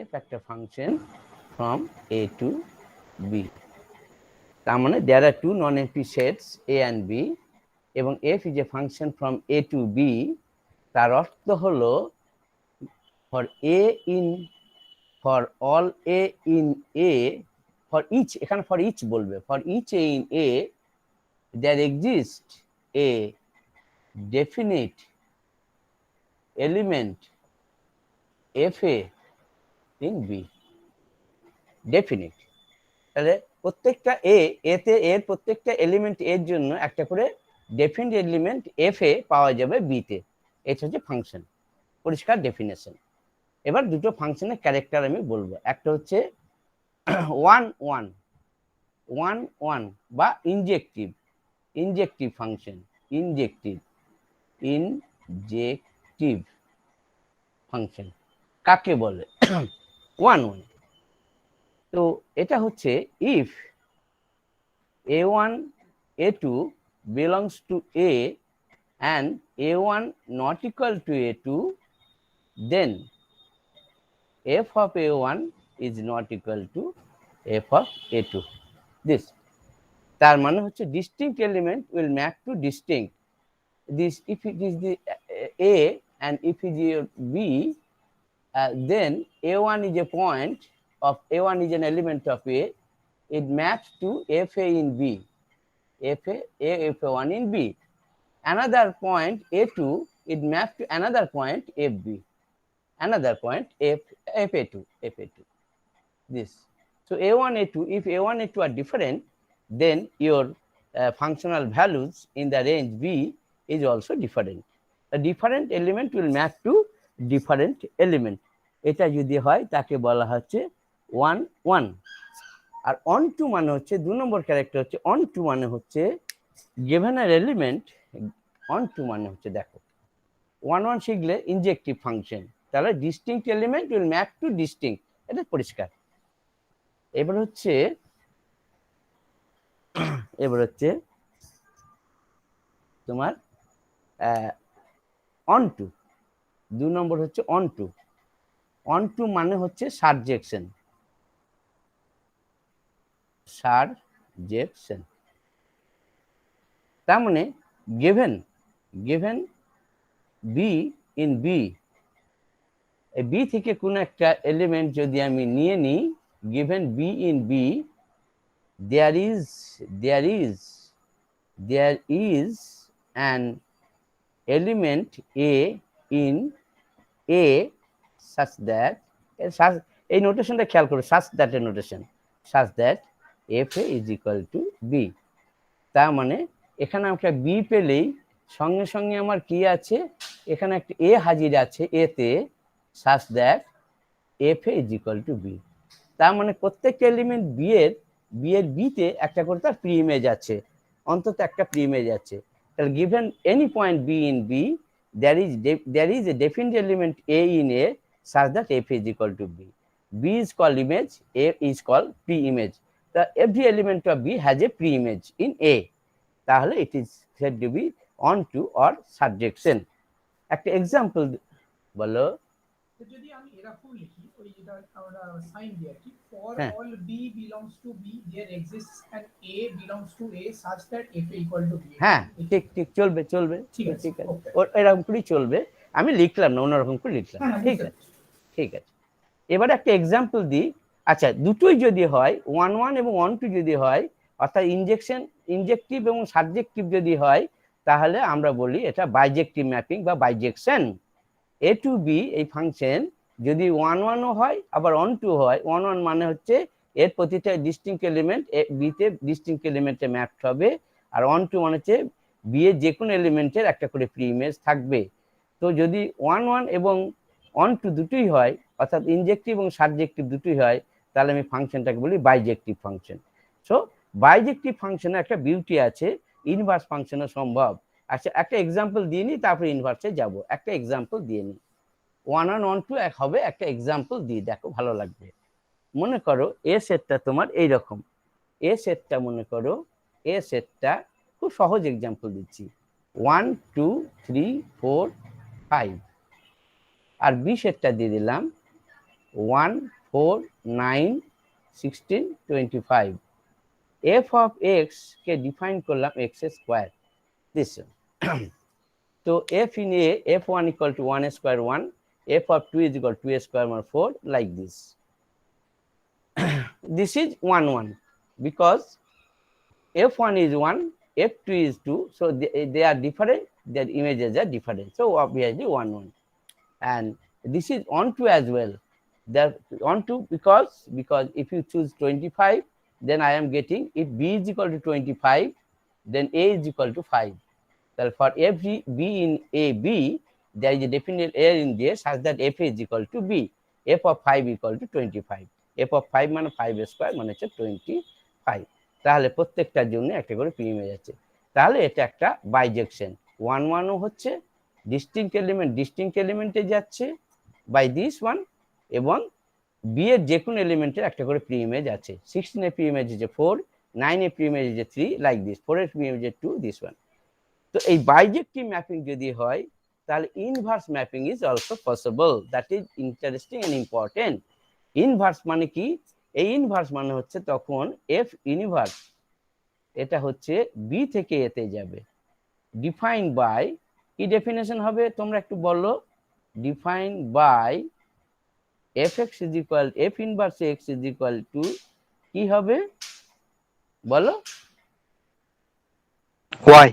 f একটা function from a to b, তার মানে there are two non-empty sets a and b এবং f is a function from a to b, তার অর্থ হলো for a in for all a in a, for each, এখানে for each বলবে, for each a in a there exists a definite element fa in b, definite, তাহলে প্রত্যেকটা এতে এর প্রত্যেকটা এলিমেন্ট এর জন্য একটা করে ডেফিনিট এলিমেন্ট এফ এ পাওয়া যাবে বি তে। এটা হচ্ছে ফাংশন, পরিষ্কার ডেফিনেশন। এবার দুটো ফাংশনের ক্যারেক্টার আমি বলবো, একটা হচ্ছে ওয়ান ওয়ান ওয়ান ওয়ান বা ইনজেক্টিভ, ইনজেক্টিভ ফাংশন, ইনজেক্টিভ ইনজেক্টিভ ফাংশন কাকে বলে? One one. তো এটা হচ্ছে if a1 a2 belongs to a and a1 not equal to a2, then f of a1 is not equal to f of a2. This, তার মানে হচ্ছে distinct element will map to distinct. This, if it is the a and if it is b, then a1 is a point of a1 is an element of a, it maps to fa in b, fa1 in b. Another point a2, it maps to another point fb, another point fa2. This, so a1 a2, if a1 a2 are different, then your functional values in the range b is also different. A different element will map to different element. এটা যদি হয় তাকে বলা হচ্ছে one one. আর onto মানে হচ্ছে দু নম্বর ক্যারেক্টার হচ্ছে অন টু মানে হচ্ছে গিভেন আর এলিমেন্ট, অন টু মানে হচ্ছে দেখো ওয়ান ওয়ান শিখলে ইনজেক্টিভ ফাংশন, তাহলে distinct element will map to distinct, এটা পরিষ্কার। এবার হচ্ছে তোমার অন টু, দু নম্বর হচ্ছে অন টু। অন টু মানে হচ্ছে সাবজেকশন, সাবজেকশন, তার মানে given B in B, B থেকে কোন একটা এলিমেন্ট যদি আমি নিয়ে নিই, given B in B, there is an element a in a such that, এই নোটেশনটা খেয়াল করো, such that এর notation, such that fa is equal to b। তার মানে এখানে আমরা বি পেলেই সঙ্গে সঙ্গে আমার কি আছে, এখানে একটা এ হাজির আছে এতে, such that fa is equal to b। তার মানে প্রত্যেকটা এলিমেন্ট বি এর বিতে একটা করে তার প্রি ইমেজ আছে, অন্তত একটা প্রি ইমেজ আছে। তাহলে given any point B in B, there is a definite element a in a such that f is equal to b. b is called image, a is called pre-image. So every element of b has a pre-image in a, তাহলে it is said to be on to or subjection। একটা example বলো। যদি আমি এরকম লিখি, ওই যেটা আমরা সাইন দিই আর কি, for all b belongs to b there exists an a belongs to a such that f equal to b। হ্যাঁ ঠিক ঠিক, চলবে ঠিক আছে, এরকম করেই চলবে, আমি লিখলাম না, অন্যরকম করে লিখলাম, ঠিক আছে। এবারে একটা এক্সাম্পল দিই। আচ্ছা, দুটোই যদি হয়, ওয়ান ওয়ান এবং ওয়ান টু যদি হয়, অর্থাৎ ইনজেক্টিভ এবং সাবজেক্টিভ যদি হয়, তাহলে আমরা বলি এটা বাইজেক্টিভ ম্যাপিং বা বাইজেকশন। এ টু বি এই ফাংশন যদি ওয়ান ওয়ানও হয় আবার অন টু হয়, ওয়ান ওয়ান মানে হচ্ছে এর প্রতিটা ডিস্টিংক্ট এলিমেন্ট বিতে ডিস্টিংক্ট এলিমেন্টে ম্যাপড হবে, আর অন টু মানে হচ্ছে বি এর যে কোনো এলিমেন্টের একটা করে প্রি ইমেজ থাকবে। তো যদি ওয়ান ওয়ান এবং অন টু দুটোই হয়, অর্থাৎ ইনজেক্টিভ এবং সাবজেক্টিভ দুটোই হয়, তাহলে আমি ফাংশনটাকে বলি বাইজেক্টিভ ফাংশন। সো বাইজেক্টিভ ফাংশনের একটা বিউটি আছে, ইনভার্স ফাংশনও সম্ভব। আচ্ছা, একটা এক্সাম্পল দিয়ে নিই, তারপরে ইনভার্সে যাব। একটা এক্সাম্পল দিয়ে নিই, ওয়ান ওয়ান ওয়ান টু এক হবে, একটা এক্সাম্পল দিয়ে দেখো, ভালো লাগবে। মনে করো এ সেটটা তোমার এইরকম, এ সেটটা মনে করো, এ সেটটা খুব সহজ এক্সাম্পল দিচ্ছি, 1 2 3 4 5, আর বি সেটটা দিয়ে দিলাম 1 4 9 16 25 f of x K define করলাম x স্কয়ার দিস তো f in a f1 equal to 1 square 1 f of 2 is equal to 2 square 4 like this. This is 1 1 because f1 is 1 f2 is 2 so they are different, their images are different, so obviously 1 1. And this is on 2 as well, that on 2 because if you choose 25 then I am getting, if b is equal to 25 then a is equal to 5. So for every b in a b there is a definite a in there such that f is equal to b, f of 5 equal to 25, f of 5 মানে 5 square মানে হচ্ছে 25, তাহলে প্রত্যেকটার জন্য একটা করে p image আছে। তাহলে এটা একটা বাইজেকশন, 1 1 ও হচ্ছে ডিস্টিংক্ট এলিমেন্টে যাচ্ছে বাই দিস ওয়ান, এবং বি এর যে কোনো এলিমেন্টের একটা করে প্রি ইমেজ আছে। 16 এর প্রি ইমেজ is 4, 9 এর preimage is 3 like this, 4 এর preimage is 2 this one. তো এই বাইজেক্টিভ ম্যাপিং যদি হয় তাহলে inverse mapping is also possible, that is interesting and important. Inverse মানে কি? এই ইনভার্স মানে হচ্ছে তখন এফ ইনভার্স এটা হচ্ছে বি থেকে এতে যাবে, ডিফাইন বাই, কি ডেফিনেশন হবে তোমরা একটু বলো? Define by F X is equal, F inverse x is equal to কি হবে বলো? y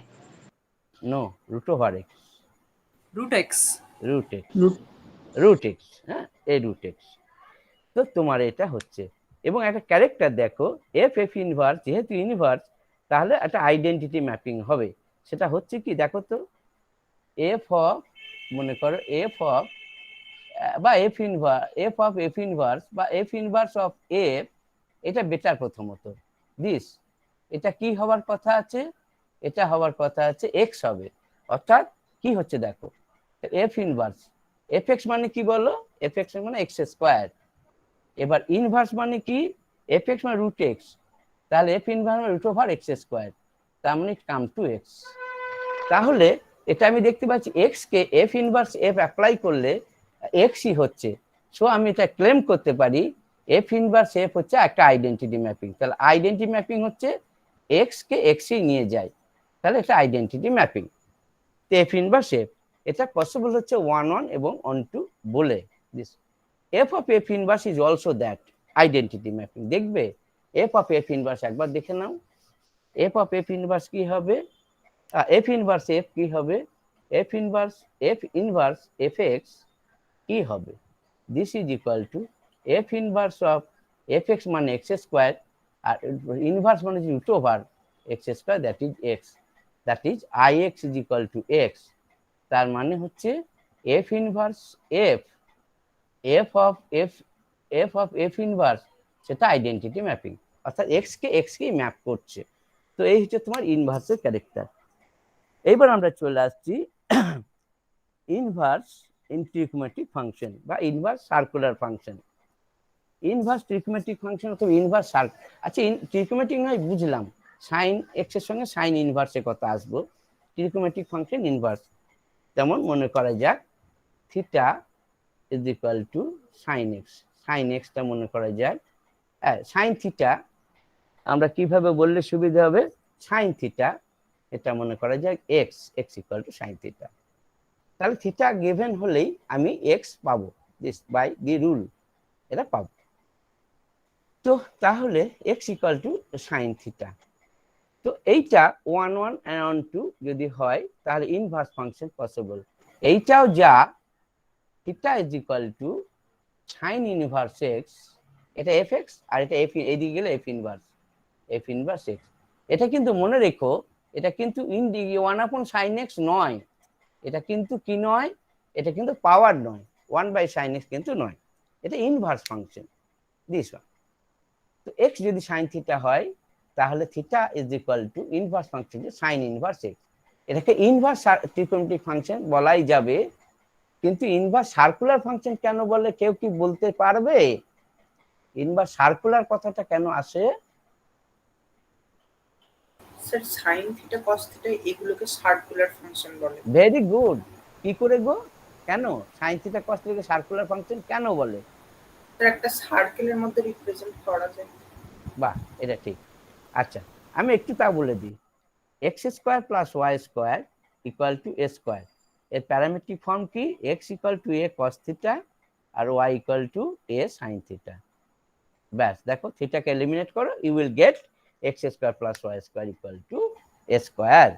no, root over X, root x. Root X, হ্যাঁ এই রুট এক্স। তো তোমার এটা হচ্ছে, এবং একটা ক্যারেক্টার দেখো এফ ইনভার্স, যেহেতু ইনভার্স তাহলে একটা আইডেন্টিটি ম্যাপিং হবে, সেটা হচ্ছে কি দেখো তো, এফ অফ, মনে করো এফ অফ বা এফ ইনভার্স বা এফ ইনভার্স অফ এফ, এটা বেটার প্রথমত দিস, এটা কি হওয়ার কথা আছে? এটা হওয়ার কথা আছে এক্স হবে, অর্থাৎ কি হচ্ছে দেখো এফ ইনভার্স, এফ এক্স মানে কি বলো? এফ এক্স মানে এক্স স্কোয়ার, এবার ইনভার্স মানে কি? এফ এক্স মানে রুট এক্স, তাহলে এফ ইনভার্স মানে রুট ওভার এক্স স্কোয়ার, তার মানে কাম টু এক্স। তাহলে এটা আমি দেখতে পাচ্ছি x K F inverse F apply করলে এক্সই হচ্ছে, সো আমি এটা ক্লেম করতে পারি এফ ইনভার্স এফ হচ্ছে একটা আইডেন্টিটি ম্যাপিং। তাহলে আইডেন্টিটি ম্যাপিং হচ্ছে এক্স কে এক্সই নিয়ে যায়, তাহলে এটা আইডেন্টিটি ম্যাপিং। তো এফ ইনভার্স এফ এটা পসিবল হচ্ছে 1 1 এবং অন 2 বলে this. F of F inverse is also that identity mapping. দেখবে এফ অফ এফ ইনভার্স একবার দেখে নাও, এফ অফ এফ ইনভার্স কি হবে? এফ ইনভার্স এফ কি হবে? এফ ইনভার্স এফ এক্স কি হবে? This is equal to F inverse of F X মানে এক্স স্কোয়ার, আর ইনভার্স মানে root over X square, that is X, that is I X is equal to X. তার মানে হচ্ছে F inverse F, F of F inverse সেটা identity mapping, অর্থাৎ X কে map করছে। তো এই হচ্ছে তোমার ইনভার্সের ক্যারেক্টার। এইবার আমরা চলে আসছি ইনভার্স ইন ট্রিগোনোমেট্রিক ফাংশন বা inverse circular function. Inverse trigonometric function অথবা ইনভার্স আচ্ছা ট্রিগোনোমেট্রিক নয় বুঝলাম, সাইন এক্স এর সঙ্গে সাইন ইনভার্সের কথা আসবো। ট্রিগোনোমেট্রিক ফাংশন ইনভার্স, যেমন মনে করা যাক theta is equal to sine X, sine এক্সটা মনে করা যাক সাইন থিটা, আমরা কিভাবে বললে সুবিধা হবে? সাইন থিটা এটা মনে করা যাক x, x equal to sine theta. তাহলে থিটা গিভেন হলেই আমি এক্স পাবো, দিস বাই দি রুল এটা পাবো। তো তাহলে x equal to sine theta, তো এইটা 1 1 and 2 যদি হয় তাহলে ইনভার্স ফাংশন পসিবল। এইটাও যা theta is equal to sign inverse x, এটা এফ এক্স আর এটা এফ, এদিকে গেলে এফ ইনভার্স এক্স। এটা কিন্তু মনে রেখো এটা কিন্তু ওয়ান আপন সাইন এক্স নয়, এটা কিন্তু কি নয়, এটা কিন্তু পাওয়ার নয়, 1 বাই সাইন এক্স কিন্তু নয়, এটা ইনভার্স ফাংশন দিস ওয়ান। তো এক্স যদি সাইন থিটা হয় তাহলে theta is equal two inverse function sign inverse x. এটাকে ইনভার্স ট্রিগোনোমেট্রিক ফাংশন বলাই যাবে, কিন্তু ইনভার্স সার্কুলার ফাংশন কেন বলে কেউ কি বলতে পারবে? ইনভার্স সার্কুলার কথাটা কেন আসে? Sir sin theta cos theta এগুলোকে সার্কুলার ফাংশন বলে। Very good. কি করে গো? কেন সাইন থিটা কস থিটাকে সার্কুলার ফাংশন কেন বলে? তার একটা সার্কেলের মধ্যে রিপ্রেজেন্ট করা যায়। বাহ, এটা ঠিক। আচ্ছা, আমি একটু তা বলে দিই। X square plus Y square equal to A square, এর প্যারামেট্রিক ফর্ম কি? X equal to A cos theta আর Y equal to A sine theta. ব্যাস, দেখো থিটাকে এলিমিনেট করো, you will get X square plus Y square equal to A square.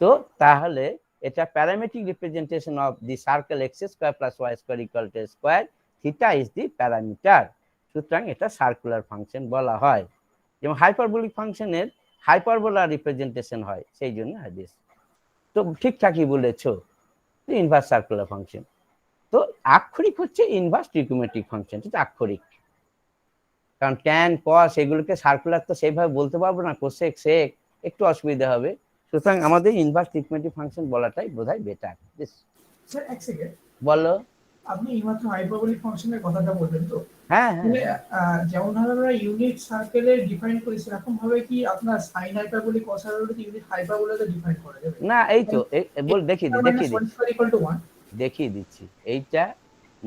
তো তাহলে এটা parametric representation of the circle X square plus Y square equal to square, theta is the parameter. সুতরাং এটা circular function বলা হয়। যেমন hyperbolic ফাংশনের হাইপারবোলার representation হয়, সেই জন্য হাদিস। তো ঠিকঠাকই বলেছো, ইনভার্স সার্কুলার ফাংশন। তো আক্ষরিক হচ্ছে ইনভার্স ট্রিগোনোমেট্রিক ফাংশন, এটা আক্ষরিক। কারণ ট্যান কস এগুলোকে সার্কুলার তো সেইভাবে বলতে পারবো না, কোসেক সেক একটু অসুবিধা হবে। সুতরাং আমাদের ইনভার্স ট্রিগোনোমেট্রিক ফাংশন বলাটাই বোধহয় বেটার। স্যার এক সেকেন্ড, বলো। আপনি এইমাত্র হাইপারবোলিক ফাংশনের কথাটা বললেন তো, হ্যাঁ মানে হ্যাঁ, যেমন ভাবে আমরা ইউনিট সার্কেলে ডিফাইন করি সেরকম ভাবে কি আপনার sine hyperbolic cos hyperbolic unit হাইপারবোলাতে ডিফাইন করা যাবে? না এই তো বল, দেখিয়ে দিচ্ছি। এইটা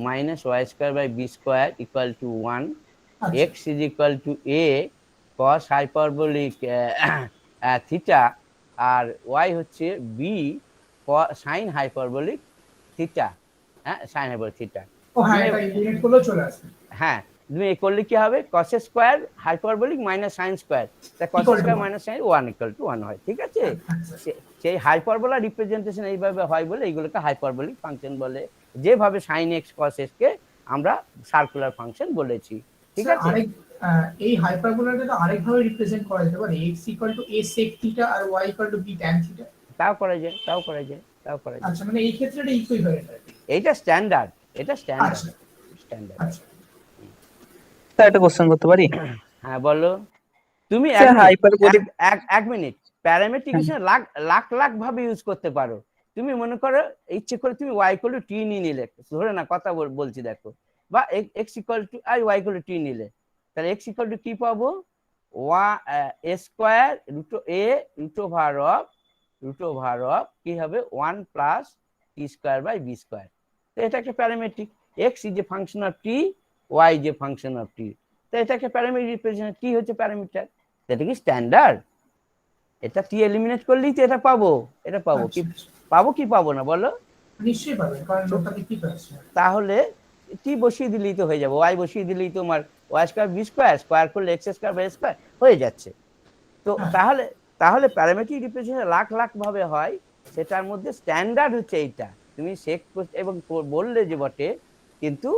minus y square by b square equal to 1, x is equal to A cos hyperbolic theta, আর ওয়াই হচ্ছে বি সাইন হাইপারবোলিক থিটা। হ্যাঁ, সাইন হাইপারবোলিক থিটা। হ্যাঁ, তুমি এই করলে কি হবে? cos square hyperbolic minus sin square, তাই cos square minus sin 1 equal to 1 হয়। ঠিক আছে, সেই হাইপারবোলা রিপ্রেজেন্টেশন এইভাবে হয় বলে এইগুলোকে হাইপারবোলিক ফাংশন বলে, যেভাবে sin x cos x কে আমরা সার্কুলার ফাংশন বলেছি। ঠিক আছে, এই হাইপারবোলাকে তো আরেকভাবে রিপ্রেজেন্ট করা যেতে পারে, x a sec θ R y b tan θ। তাও করা যায়। আচ্ছা, মানে এই ক্ষেত্রে এটা ইকুইভ্যালেন্ট আর কি। এইটা স্ট্যান্ডার্ড, স্ট্যান্ডার্ড। আচ্ছা, স্যার একটা কোশ্চেন করতে পারি? হ্যাঁ বলো। তুমি স্যার হাইপারবোলিক এক মিনিট, প্যারামেট্রিকেশন লাখ লাখ লাখ ভাবে ইউজ করতে পারো। তুমি মনে করো ইচ্ছে করে তুমি y ইকুয়াল টু টি নিয়ে নিলে, ধরে না কথা বলছি দেখো, বা x equal to y equal to t নিলে, তাহলে x ইকুয়াল টু কি পাবো? a square root over of কি হবে 1 plus t square by b square. তো এটা একটা parametric, x is a function of t, y is a function of t. তো এটা একটা প্যারামেট্রিক রিপ্রেজেন্ট, কি হচ্ছে প্যারামিটার, এটা কি স্ট্যান্ডার্ড। এটা টি এলিমিনেট করলেই তো এটা পাবো, কি পাবো কি পাবো না বলো? নিশ্চয়ই পাবেন, কারণ লোকটা কি পাচ্ছে। তাহলে টি বসিয়ে দিলেই তো হয়ে যাবে, ওয়াই বসিয়ে দিলেই তোমার Y square B square, square করলে এক্স স্কয়ার বাই স্কয়ার হয়ে যাচ্ছে। তো তাহলে প্যারামেট্রিক রিপ্রেজেন্টেশন লাখ লাখ ভাবে হয়, সেটার মধ্যে স্ট্যান্ডার্ড হচ্ছে এইটা। তুমি চেক এবং বললে যে বটে, কিন্তু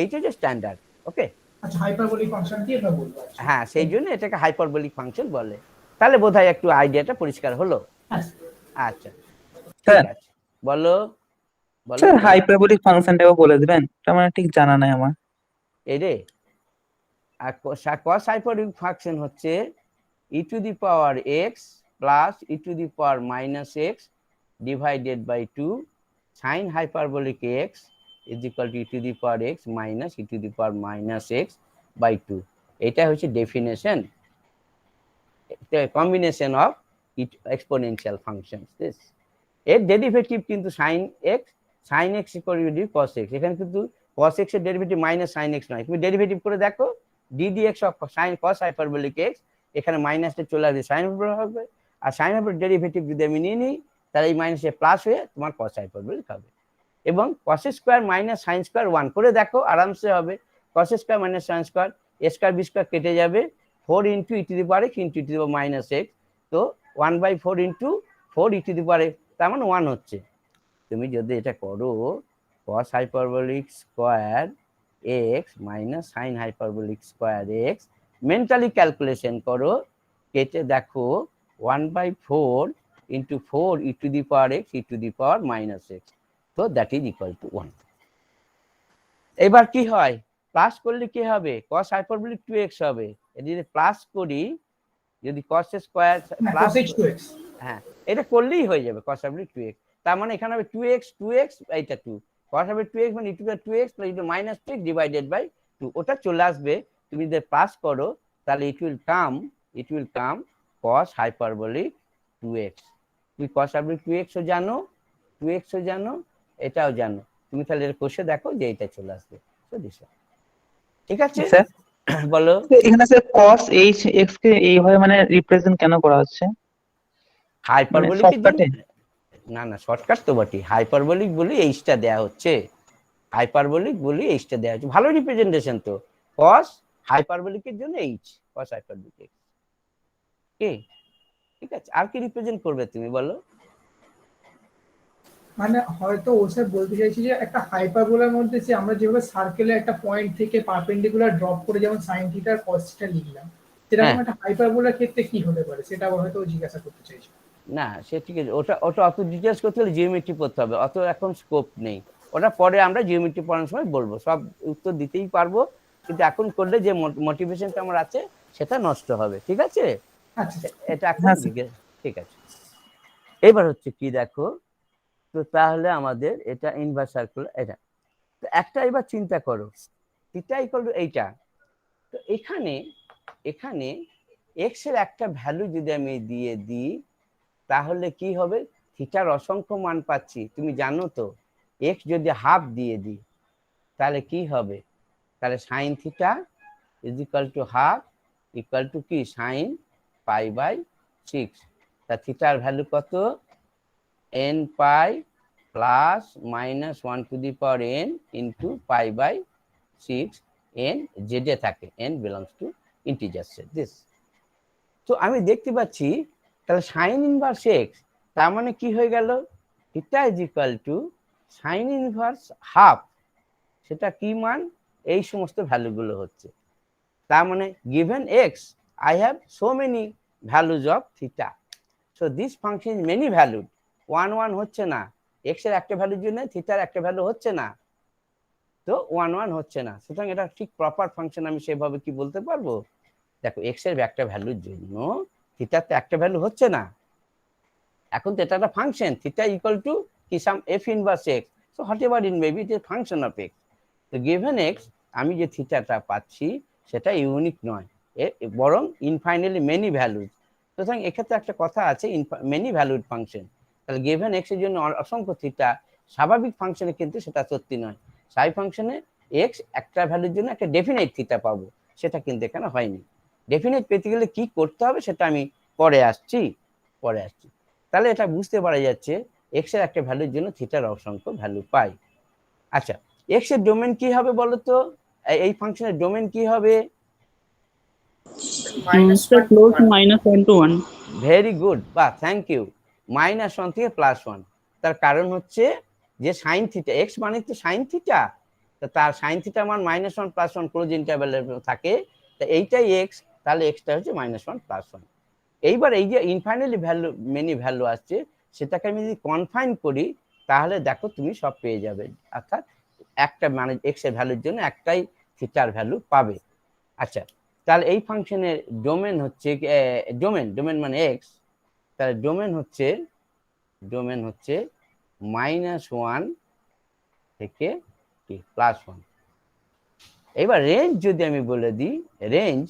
এইটা যে স্ট্যান্ডার্ড। ওকে, আচ্ছা, হাইপারবোলিক ফাংশন কি আমরা বলবো? হ্যাঁ, সেই জন্য এটাকে হাইপারবোলিক ফাংশন বলে। তাহলে বোধহয় একটু আইডিয়াটা পরিষ্কার হলো। আচ্ছা, ঠিক আছে, বলো। স্যার হাইপারবোলিক ফাংশনটাও বলে দিবেন, এটা মানে ঠিক জানা নাই আমার। এই রে, আর cos হাইপারবোলিক ফাংশন হচ্ছে e to the power x plus e to the power minus x divided by 2 sin hyperbolic x is equal to e to the power x minus e to the power minus x by 2। এটা হচ্ছে definition, combination of exponential functions. This এর derivative কিন্তু sin x equal to cos x, এখানে কিন্তু cos x এর derivative minus sin x নয়। তুমি derivative করে দেখো, d dx of sin cos hyperbolic x, এখানে মাইনাসটা চলে আসবে sin হবে, আর sin এর ডেরিভেটিভ যদি আমি নিয়ে নিই, তাহলে এই মাইনাসে প্লাস হয়ে তোমার cos হাইপারবোলিক হবে। এবং cos square minus sin square 1 করে দেখো, আরামসে হবে। cos square minus sin square, a square b square কেটে যাবে, 4 into e to the power x into e to the power minus x, তো 1/4 into 4 e to the power x, তার মানে 1 হচ্ছে। তুমি যদি এটা করো, cos hyperbolic square x minus sin hyperbolic square x, mentally calculation করো, কেটে দেখো 1/4 into 4 e to the power x e to the power minus x, তো দ্যাট ইজ ইকুয়াল টু 1। এবার কি হয়, প্লাস করলে কি হবে? cos হাইপারবোলিক 2x হবে। যদি প্লাস করি, যদি cos স্কয়ার প্লাস, হ্যাঁ এটা করলেই হয়ে যাবে cos হাইপারবোলিক 2x। তার মানে এখানে হবে 2x এইটা 2, cos হবে 2x মানে e to the 2x plus e to minus 2x divided by 2, ওটা চলে আসবে। তুমি যদি প্লাস করো, তাহলে it will come cos hyperbolic 2x। তুমি cos হাইপারবোলিক 2x ও জানো, এটাও জানো, তুমি তাহলে এর কোষে দেখো যে এটা চলে আসবে। তো দিস ঠিক আছে? স্যার বলো। এখানে স্যার cos h x কে এইভাবে মানে রিপ্রেজেন্ট কেন করা হচ্ছে মানে হাইপারবোলিকের জন্য, শর্টকাটে? না না শর্টকাট তো বটি, হাইপারবোলিক বলি এইচটা দেয়া হচ্ছে, হাইপারবোলিক বলি এইচটা দেয়া হচ্ছে, ভালো রিপ্রেজেন্টেশন তো। cos হাইপারবোলিকের জন্য এইচ, cos হাইপারবোলিক কি, ঠিক আছে? আর কি রিপ্রেজেন্ট করবে তুমি বলো? মানে হয়তো ও স্যার বলতে চাইছি যে একটা হাইপারবোলার মধ্যে যে আমরা যেভাবে সার্কেলে একটা পয়েন্ট থেকে পারপেন্ডিকুলার ড্রপ করে যেমন সাইন থিটা আর কস থিটা লিখলাম, সেরকম হ্যাঁ, একটা হাইপারবোলার ক্ষেত্রে কি হতে পারে সেটা হয়তো ও জিজ্ঞাসা করতে চাইছি। না সে ঠিক আছে, ওটা ওটা অত ডিটেলস করতে হলে জিওমেট্রি পড়তে হবে, অত এখন স্কোপ নেই। ওটা পরে আমরা জিওমেট্রি পড়ানোর সময় বলবো, সব উত্তর দিতেই পারবো, কিন্তু এখন করলে যে মোটিভেশনটা আমার আছে সেটা নষ্ট হবে, ঠিক আছে? আচ্ছা এটা এখন হ্যাঁ স্যার। ঠিক আছে। এবার হচ্ছে কি দেখো, তো তাহলে আমাদের এটা ইনভার্স সার্কুলার, এটা তো একটা এবার চিন্তা করো, থিটা ইকুয়াল টু এইটা, তো এখানে এখানে এক্স এর একটা ভ্যালু যদি আমি দিয়ে দিই তাহলে কি হবে? থিটার অসংখ্য মান পাচ্ছি, তুমি জানো তো। এক্স যদি হাফ দিয়ে দিই তাহলে কি হবে? তাহলে sine theta is equal to half equal to কি সাইন পাই বাই 6। তা থিটার ভ্যালু কত? n pi plus minus 1 to the power n into pi by 6, n জেডে থাকে, n belongs to integer set this. তো আমি দেখতে পাচ্ছি তাহলে সাইন ইনভার্স এক্স, তার মানে কি হয়ে গেল? Theta is equal to sign inverse half, সেটা কি মান? এই সমস্ত ভ্যালুগুলো হচ্ছে, তার মানে given x I have so many values of theta, so this function is many valued, 1 1 হচ্ছে না, x এর একটা ভ্যালুর জন্য থিটার একটা ভ্যালু হচ্ছে না, তো 1 1 হচ্ছে না, সুতরাং এটা ঠিক প্রপার ফাংশন আমি সেভাবে কি বলতে পারবো? দেখো x এর একটা ভ্যালুর জন্য থিটার তো একটা ভ্যালু হচ্ছে না, এখন তো এটা একটা ফাংশন, থিটা ইকুয়াল টু কি সাম f inverse x, so what ever it may be it is function of x, তো গিভেন x আমি যে থিটাটা পাচ্ছি সেটা ইউনিক নয়, বরং ইনফাইনাইটলি মেনি ভ্যালুজ। সুতরাং এক্ষেত্রে একটা কথা আছে, মেনি ভ্যালুড ফাংশন, তাহলে গিভেন x এর জন্য অসংখ্য থিটা, স্বাভাবিক ফাংশনে কিন্তু সেটা সত্যি নয়, স্থায়ী ফাংশনে x একটা ভ্যালুর জন্য একটা ডেফিনাইট থিটা পাবো, সেটা কিন্তু এখানে হয়নি। ডেফিনাইট পেতে গেলে কি করতে হবে সেটা আমি পরে আসছি। তাহলে এটা বুঝতে পারা যাচ্ছে x এর একটা ভ্যালুর জন্য থিটার অসংখ্য ভ্যালু পাই। আচ্ছা, x এর ডোমেন কি হবে বলো তো? এই ফাংশনের ডোমেন কি হবে? -1 to close 1। -1 to 1. Very good, বাহ, থ্যাংক ইউ। -1 থেকে +1, তার কারণ হচ্ছে যে সাইন থিটা, x মানে তো সাইন থিটা, তো তার সাইন থিটা মান -1 +1 ক্লোজ ইন্টারভ্যালে থাকে, তা এইটাই x, তাহলে xটা হচ্ছে -1 +1। এইবার এই যে ইনফাইনাইটলি ভ্যালু মেনি ভ্যালু আসছে, সেটাকে আমি যদি কনফাইন করি তাহলে দেখো তুমি সব পেয়ে যাবে, অর্থাৎ একটা মানে এক্স এর ভ্যালুর জন্য একটাই থিটার ভ্যালু পাবে। আচ্ছা, তাহলে এই ফাংশনের ডোমেন হচ্ছে ডোমেন মানে এক্স, তাহলে ডোমেন হচ্ছে -1 থেকে কি +1। এবার রেঞ্জ যদি আমি বলে দিই, রেঞ্জ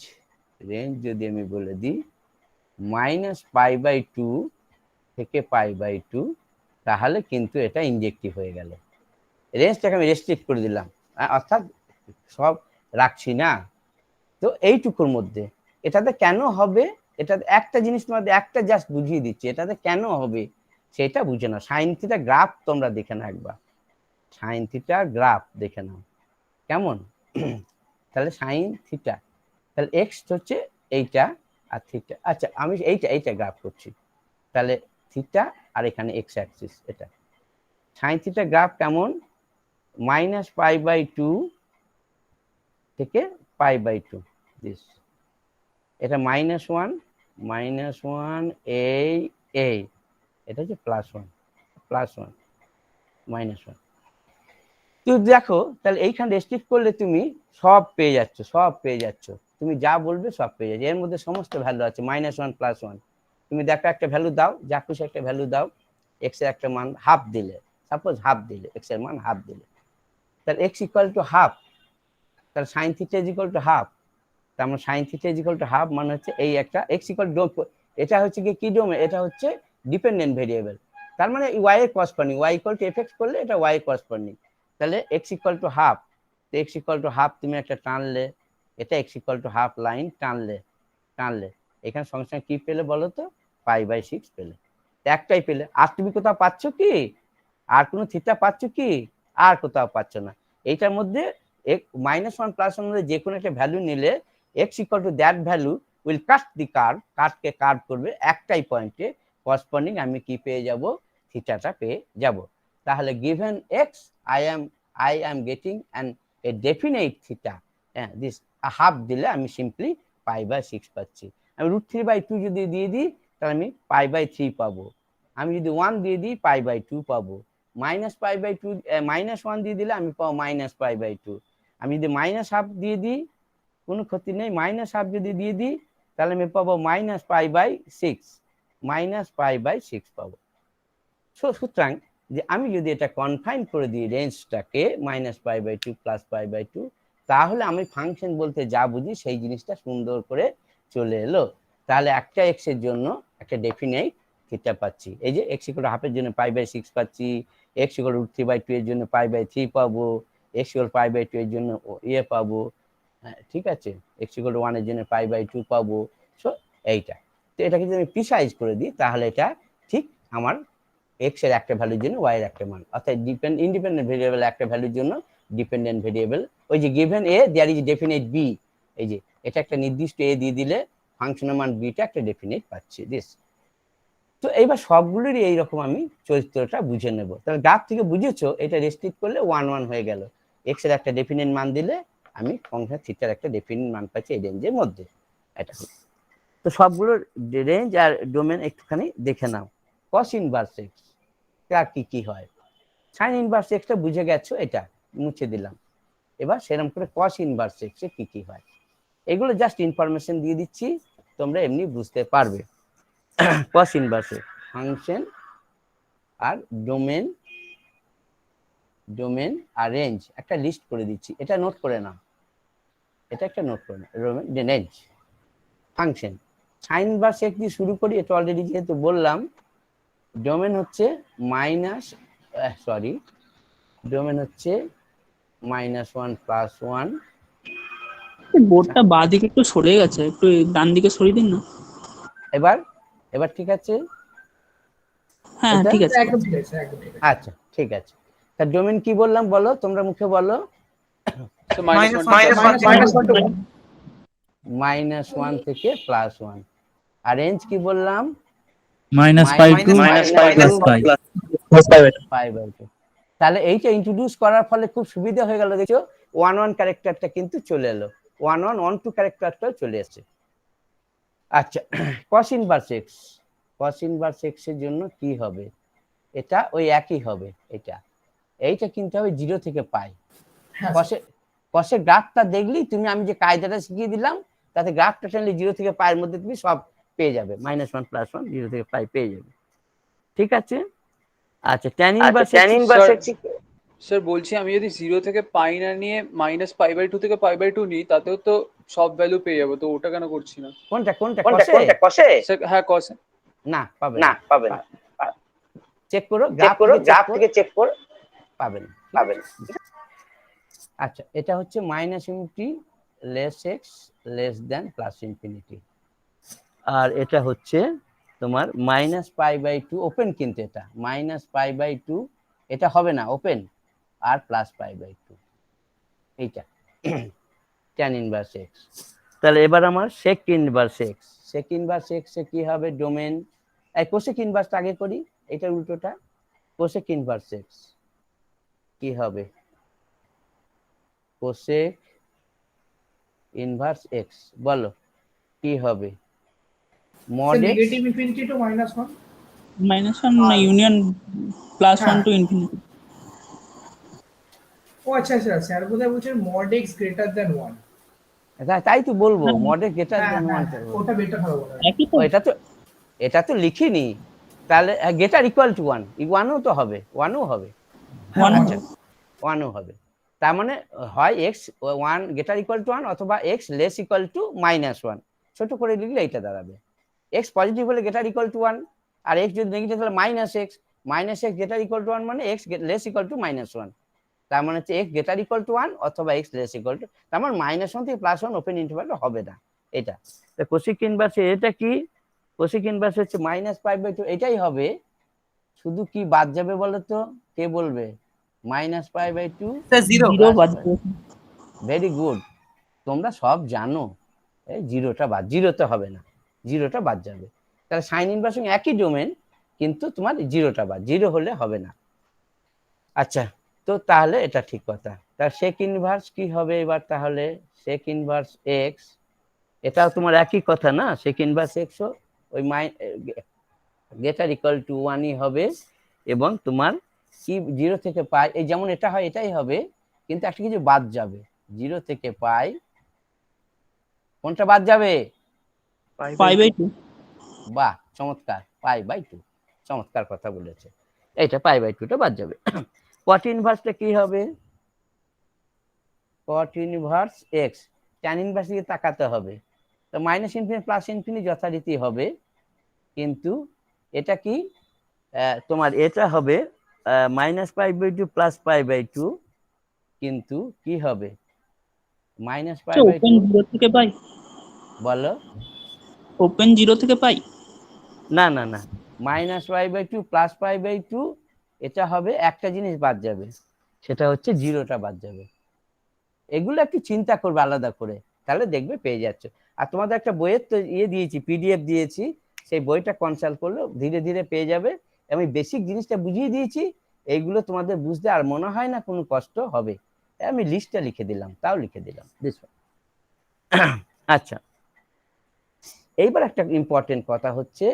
যদি আমি বলে দিই -π/2 থেকে π/2, তাহলে কিন্তু এটা ইনজেক্টিভ হয়ে গেল, রেঞ্জটাকে আমি রেস্ট্রিক্ট করে দিলাম, অর্থাৎ সব রাখছি না, তো এইটুকুর মধ্যে। এটাতে কেন হবে? এটাতে একটা জিনিস তোমাদের একটা জাস্ট বুঝিয়ে দিচ্ছি, এটাতে কেন হবে সেটা বুঝে নাও। সাইন থিটা গ্রাফ তোমরা দেখে নাও একবার, সাইন থিটা গ্রাফ দেখে নাও কেমন। তাহলে সাইন থিটা, তাহলে এক্স হচ্ছে এইটা আর থিটা, আচ্ছা আমি এইটা গ্রাফ করছি, তাহলে থিটা আর এখানে এক্স অ্যাক্সিস, এটা সাইন থিটা গ্রাফ কেমন? -π/2 থেকে π/2 দিস, এটা -1 এই এটা হচ্ছে +1 -1। তো দেখো তাহলে এইখানে রেস্ট্রিক্ট করলে তুমি সব পেয়ে যাচ্ছ, তুমি যা বলবে সব পেয়ে যাচ্ছে, এর মধ্যে সমস্ত ভ্যালু আছে, -1 +1। তুমি দেখো একটা ভ্যালু দাও, যা খুশি একটা ভ্যালু দাও, এক্স এর একটা মান হাফ দিলে, সাপোজ হাফ দিলে, এক্স এর মান হাফ দিলে, তাহলে এক্স ইকুয়াল টু হাফ, তাহলে sine theta is equal to half, তার মানে sign theta is equal to half মানে হচ্ছে এই একটা এক্স ইকুয়াল টু, এটা হচ্ছে কি ডোমেন, এটা হচ্ছে ডিপেন্ডেন্ট ভেরিয়েবল, তার মানে ওয়াই এর corresponding, y equal to f x করলে এটা ওয়াই এর করেসপন্ডিং, তাহলে এক্স ইকুয়াল টু হাফ, তো এক্স ইকুয়াল টু হাফ তুমি একটা টানলে, এটা x equal to half line টানলে এখানে সঙ্গে সঙ্গে কি পেলে বলো তো, π/6 পেলে। একটাই পেলে, আর তুমি কোথাও পাচ্ছ কি, আর কোনো থিটা পাচ্ছ কি, আর কোথাও পাচ্ছ না। এইটার মধ্যে -1 +1 মধ্যে যে কোনো একটা ভ্যালু নিলে x equal to that value will cut the curve, কাটকে কার্ভ করবে একটাই পয়েন্টে করসপন্ডিং আমি কি পেয়ে যাব, থিটাটা পেয়ে যাব। তাহলে given x I am getting a definite theta, this half দিলে আমি সিম্পলি π/6 পাচ্ছি। আমি √3/2 যদি দিয়ে দিই তাহলে আমি π/3 পাবো। আমি যদি 1 দিয়ে দিই π/2 পাবো। -π/2 -1 দিয়ে দিলে আমি পাবো -π/2। আমি যদি -হাফ দিয়ে দিই কোনো ক্ষতি নেই, -হাফ যদি দিয়ে দিই তাহলে আমি পাবো -π/6, -π/6 পাবো। সুতরাং যে আমি যদি এটা কনফাইন করে দিই রেঞ্জটাকে -π/2 +π/2, তাহলে আমি ফাংশন বলতে যা বুঝি সেই জিনিসটা সুন্দর করে চলে এলো। তাহলে একটা এক্স এর জন্য একটা ডেফিনাইট থিটা পাচ্ছি, এই যে x ইকুয়াল হাফের জন্য π/6 পাচ্ছি, x ইকুয়াল √3/2 এর জন্য π/3 পাবো, x ইকুয়াল π/2 এর জন্য পাবো, ঠিক আছে, x ইকুয়াল 1 এর জন্য π/2 পাবো। সো এইটা তো এটাকে যদি আমি প্রিসাইজ করে দিই তাহলে এটা ঠিক আমার x এর একটা ভ্যালুর জন্য y এর একটা মান, অর্থাৎ ইন্ডিপেন্ডেন্ট ভেরিয়েবল একটা ভ্যালুর জন্য ডিপেন্ডেন্ট ভেরিয়েবল, ওই যে given a there is definite b, এই যে এটা একটা নির্দিষ্ট a দিয়ে দিলে ফাংশনের মান b টা একটা ডেফিনিট পাচ্ছি দিস। তো এইবার সবগুলোরই এইরকম আমি চরিত্রটা বুঝে নেব। তাহলে গ্রাফ থেকে বুঝেছো এটা রেস্ট্রিক্ট করলে 1 1 হয়ে গেল, x এর একটা ডেফিনিট মান দিলে আমি ফাংশন থিটার একটা ডেফিনিট মান পাচ্ছি এই রেঞ্জের মধ্যে। এটা তো সবগুলোর রেঞ্জ আর ডোমেন একটুখানি দেখে নাও। cos ইনভার্স x তার কি হয়, sin ইনভার্স x টা বুঝে গেছো, এটা মুছে দিলাম। এবার সেরকম করে cos ইনভার্স x এর কি হয়, এগুলো জাস্ট ইনফরমেশন দিয়ে দিচ্ছি, তোমরা এমনি বুঝতে পারবে। cos ইনভার্স ফাংশন আর ডোমেন আর রেঞ্জ একটা লিস্ট করে দিচ্ছি, এটা নোট করে নাও, এটা একটা নোট করে নাও। Range function sin inverse x দিয়ে শুরু করি, এটা অলরেডি যেহেতু বললাম। ডোমেন হচ্ছে ডোমেন হচ্ছে -1 +1। বোর্ডটা বাঁ দিকে একটু সরে গেছে, একটু ডান দিকে সরিয়ে দিন না। এবার ঠিক আছে, হ্যাঁ এটা? ঠিক আছে। একদম ঠিক আছে, একদম ঠিক আছে। আচ্ছা ঠিক আছে। তা ডোমেন কি বললাম বলো, তোমরা মুখে বলো। -1 -1 থেকে +1। আর রেঞ্জ কি বললাম, π/2। তাহলে এইটা ইন্ট্রোডিউস করার ফলে খুব সুবিধা হয়ে গেল, দেখছো 1 1 ক্যারেক্টারটা কিন্তু চলে এলো, 1 1 1 2 ক্যারেক্টারটাও চলে এসেছে। আচ্ছা cos ইনভার্স x এর জন্য কি হবে, এটা ওই একই হবে, এইটা কিন্তু হবে 0 থেকে পাই। হ্যাঁ, কসের গ্রাফটা দেখলি তুমি, আমি যে কায়দাটা শিখিয়ে দিলাম তাতে গ্রাফটা টানলে 0 থেকে পাইয়ের মধ্যে তুমি সব পেয়ে যাবে, -1 +1 0 থেকে পাই পেয়ে যাবে, ঠিক আছে। আচ্ছা tan ইনভার্স x, স্যার বলছি আমি যদি 0 থেকে পাই না নিয়ে -π/2 থেকে π/2 নিই তাতেও তো সব ভ্যালু পেয়ে যাবো, তো ওটা কেন করছি না? কোনটা কসে? হ্যাঁ কসে। না পাবেন না, চেক করো গ্রাফ থেকে চেক করো, পাবেন। আচ্ছা এটা হচ্ছে -∞ (x > +∞), আর এটা হচ্ছে তোমার -π/2 ওপেন, কিন্তু এটা -π/2 এটা হবে না ওপেন, আর +π/2 এইটা tan ইনভার্স x। তাহলে এবার আমার sec ইনভার্স x এ কি হবে, ডোমেন কোসেক ইনভার্সটা আগে করি, এটার উল্টোটা। কোসেক ইনভার্স x কি হবে, কোসেক ইনভার্স x বলো কি হবে, mod x negative infinity two -1 -1 না ইউনিয়ন +1 টু ইনফিনিটি। ও আচ্ছা আচ্ছা, স্যার বোধহয় বলছেন mod x গ্রেটার দ্যান 1। তাই তো বলবো, mod x গ্রেটার দ্যান 1, ওটা বেটার হবে মনে হয়। একই তো। এটা তো লিখিনি, তাহলে গ্রেটার ইকুয়াল টু 1, 1ও তো হবে, 1ও হবে, আচ্ছা 1ও হবে। তার মানে হয় x 1 গ্রেটার ইকুয়াল টু 1 অথবা x লেস ইকুয়াল টু -1, ছোট করে লিখলে এটা দাঁড়াবে। x পজিটিভ হলে গ্রেটার ইকুয়াল টু 1, আর x যদি নেগেটিভ হলে -x গ্রেটার ইকুয়াল টু 1 মানে x লেস ইকুয়াল টু -1। তার মানে হচ্ছে এক্স গ্রেটার ইকুয়াল টু 1 অথবা এক্স লেস ইকুয়াল টু, তার মানে -1 থেকে +1 ওপেন ইন্টারভ্যাল হবে না এটা। তো কোসেক ইনভার্স এটা কি, কোসেক ইনভার্স হচ্ছে -π/2 এটাই হবে, শুধু কি বাদ যাবে বলো তো, কে বলবে? -π/2 স্যার জিরো। জিরো বাদ যাবে। ভেরি গুড, তোমরা সব জানো। এই জিরোটা বাদ, জিরোতে হবে না, জিরোটা বাদ যাবে। তাহলে সাইন ইনভার্স একই ডোমেন, কিন্তু তোমার জিরোটা বাদ, জিরো হলে হবে না। আচ্ছা, তো তাহলে এটা ঠিক কথা। তার সেক ইনভার্স কি হবে এবার? তাহলে সেক ইনভার্স এক্স, এটাও তোমার একই কথা না, সেক ইনভার্স এক্স ওই গ্রেটার ইকুয়াল টু 1ই হবে, এবং তোমার কি 0 থেকে পাই, এই যেমন এটা হয় এটাই হবে, কিন্তু একটা কিছু বাদ যাবে, 0 থেকে পাই, কোনটা বাদ যাবে? π/2। বাহ, চমৎকার, π/2, চমৎকার কথা বলেছে, এইটা π/2টা বাদ যাবে। কট ইনভার্সটা কি হবে? Cot inverse x, tan inverse দিকে তাকাতে হবে, তো -∞ +∞ যথারীতি হবে, কিন্তু এটা কি তোমার এটা হবে -π/2 +π/2, কিন্তু কি হবে ওপেন -π/2, 0 থেকে পাই, বলো? ওপেন 0 থেকে পাই। না না না, -π/2 +π/2, এটা হবে, একটা জিনিস বাদ যাবে, সেটা হচ্ছে জিরোটা বাদ যাবে। এগুলো একটু চিন্তা করবে আলাদা করে, তাহলে দেখবে পেয়ে যাচ্ছ। আর তোমাদের একটা বইয়ের তো দিয়েছি, পিডিএফ দিয়েছি, সেই বইটা কনসাল্ট করলে ধীরে ধীরে পেয়ে যাবে। আমি বেসিক জিনিসটা বুঝিয়ে দিয়েছি, এইগুলো তোমাদের বুঝতে আর মনে হয় না কোনো কষ্ট হবে। আমি লিস্টটা লিখে দিলাম, তাও লিখে দিলাম। আচ্ছা, এইবার একটা ইম্পর্টেন্ট কথা হচ্ছে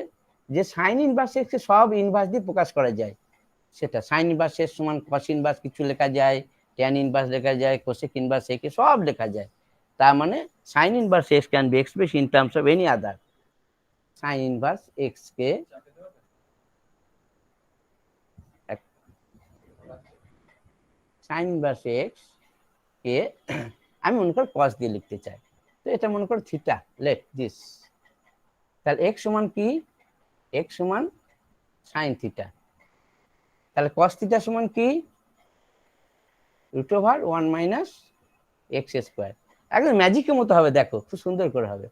যে সাইন ইনভার্স এক্স সব ইনভার্স দিয়ে প্রকাশ করা যায়। সেটা সাইন ইনভার্স এক্স সমান কস ইনভার্স কিছু লেখা যায়, ট্যান ইনভার্স লেখা যায়, কোসেক ইনভার্স একে সব লেখা যায়। তার মানে sine inverse x can be express in terms of any other. Sine inverse x কে সাইন ইনভার্স এক্স কে আমি মনে করি কস দিয়ে লিখতে চাই, তো এটা মনে করো থিটা, লেট দিস, তাহলে এক্স সমান কি? এক্স সমান সাইন থিটা, তাহলে কস থিটা সমান কি? √1 - x²। একদম ম্যাজিকের মতো হবে, দেখো খুব সুন্দর করে হবে।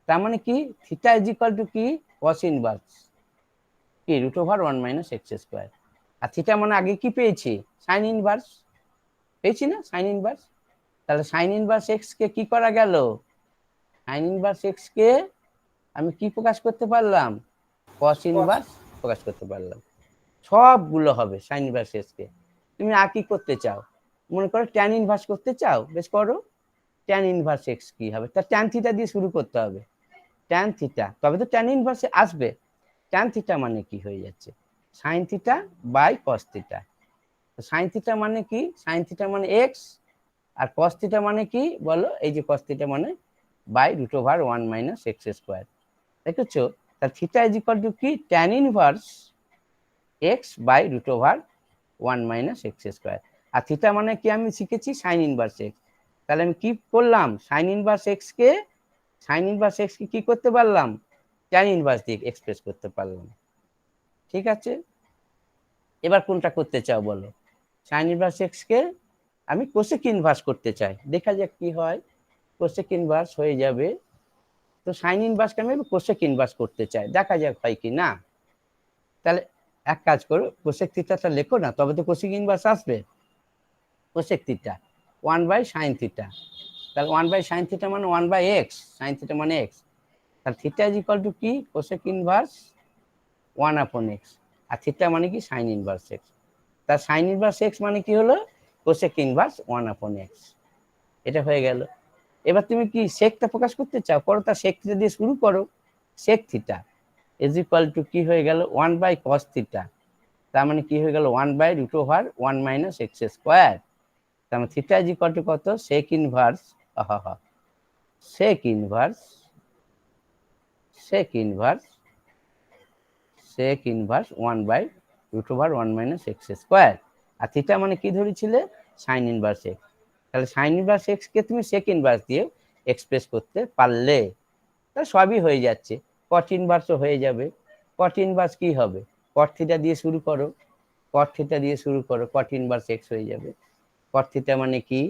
তার মানে কি থিটা ইজ ইকুয়াল টু কি? কস ইনভার্স কি √1 - x²। আর থিটা মানে আগে কি পেয়েছি? সাইন ইনভার্স পেয়েছি না, সাইন ইনভার্স। তাহলে সাইন ইনভার্স এক্স কে কি করা গেল? সাইন ইনভার্স এক্স কে আমি কি প্রকাশ করতে পারলাম? কস ইনভার্স প্রকাশ করতে পারলাম। সবগুলো হবে সাইন ইনভার্স এক্স কে। তুমি আর কি করতে চাও? মনে করো ট্যান ইনভার্স করতে চাও, বেশ করো। ট্যান ইনভার্স এক্স কি হবে? তা ট্যান থিটা দিয়ে শুরু করতে হবে, ট্যান থিটা, তবে তো ট্যান ইনভার্সে আসবে। ট্যান থিটা মানে কি হয়ে যাচ্ছে? Sine theta by cos theta. Sine theta মানে কি? সাইন থিটা মানে এক্স, আর কস থিটা মানে কি বলো? এই যে কস থিটা মানে বাই √1 - x²। দেখেছো? তাহলে থিটা ইজ ইকুয়াল টু কি? Tan inverse x by √1 - x²। আর থিটা মানে কি আমি শিখেছি? Sine inverse x. তাহলে আমি কি করলাম? সাইন ইনভার্স এক্স কে, সাইন ইনভার্স এক্স কে কি করতে পারলাম? ট্যান ইনভার্স দিয়ে এক্সপ্রেস করতে পারলাম। ঠিক আছে, এবার কোনটা করতে চাও বলো? সাইন ইনভার্স এক্স কে আমি কোসেক ইনভার্স করতে চাই, দেখা যাক কি হয়। কোসেক ইনভার্স হয়ে যাবে, তো সাইন ইনভার্সকে আমি কোসেক ইনভার্স করতে চাই, দেখা যাক হয় কি না। তাহলে এক কাজ করো, কোসেক থিটাটা লেখো না, তবে তো কোসেক ইনভার্স আসবে। কোসেক থিটা 1/sin থিটা, তাহলে 1/sin থিটা মানে 1/x, sin থিটা মানে x, তাহলে থিটা ইজ ইকুয়াল টু কি? কোসেক ইনভার্স 1/x, আর থিটা মানে কি? Sign inverse x। তার সাইন ইনভার্স x মানে কি হলো? Cosec inverse 1/x। এটা হয়ে গেল। এবার তুমি কি সেকটা প্রকাশ করতে চাও, করো, তার সেক থিটা দিয়ে শুরু করো। Sec theta is equal to কি হয়ে গেল? 1/cos থিটা, তার মানে কি হয়ে গেল? 1/√1 - x²। তার মানে থিটা ইজ ইকুয়াল টু কত? Sec inverse, sec inverse, sec inverse, sec inverse 1/√1 - x²। আর থিটা মানে কি ধরেছিলে? Sine inverse x. তাহলে সাইন ইনভার্স এক্স কে তুমি সেক ইনভার্স দিয়ে এক্সপ্রেস করতে পারলে, তাহলে সবই হয়ে যাচ্ছে। কট ইনভার্সও হয়ে যাবে। কট ইনভার্স কি হবে? কট থিটা দিয়ে শুরু করো, কট থিটা দিয়ে শুরু করো, কট ইনভার্স এক্স হয়ে যাবে। cot থিটা মানে কি,